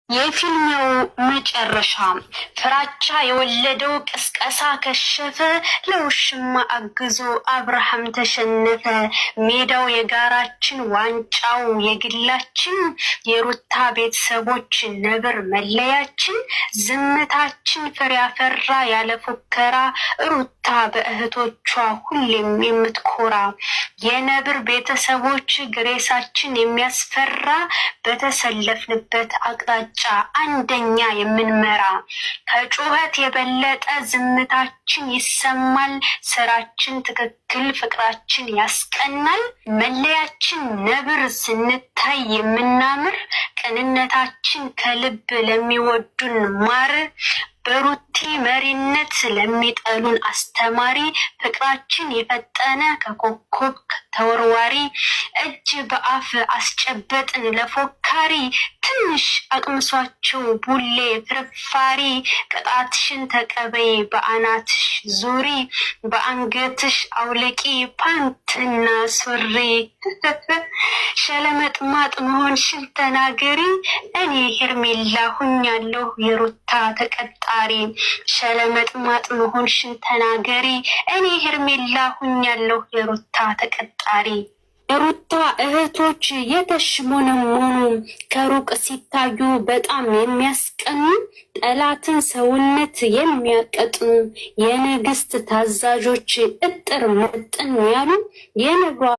የፊልሙ መጨረሻ ፍራቻ የወለደው ቅስቀሳ ከሸፈ። ለውሽማ አግዞ አብርሃም ተሸነፈ። ሜዳው የጋራችን ዋንጫው የግላችን። የሩታ ቤተሰቦች ነብር መለያችን። ዝምታችን ፍሬ አፈራ ያለ ፉከራ። ሩታ በእህቶቿ ሁሌም የምትኮራ። የነብር ቤተሰቦች ግሬሳችን የሚያስፈራ። በተሰለፍንበት አቅጣጫ አንደኛ የምንመራ። ከጩኸት የበለጠ ዝምታችን ይሰማል። ስራችን ትክክል፣ ፍቅራችን ያስቀናል። መለያችን ነብር ስንታይ የምናምር። ቅንነታችን ከልብ ለሚወዱን ማር። በሩቲ መሪነት ለሚጠሉን አስተማሪ። ፍቅራችን የፈጠነ ከኮከብ ተወርዋሪ። እጅ በአፍ አስጨበጥን ለፎካሪ። ትንሽ አቅምሷቸው ቡሌ ፍርፋሪ። ቅጣትሽን ተቀበይ በአናትሽ ዙሪ። በአንገትሽ አውለቂ ፓንትና ሱሪ። ሸለመጥማጥ መሆንሽን ተናገሪ። እኔ ሄርሜላ ሁኛለሁ የሩታ ተቀጣሪ። ሸለመጥማጥ መሆንሽን ተናገሪ። እኔ ሄርሜላ ሁኛለሁ የሩታ ተቀጣሪ። የሩታ እህቶች የተሽሞነሞኑ ከሩቅ ሲታዩ በጣም የሚያስቀኑ። ጠላትን ሰውነት የሚያቀጥኑ የንግስት ታዛዦች እጥር ምጥን ያሉ። የነግሯ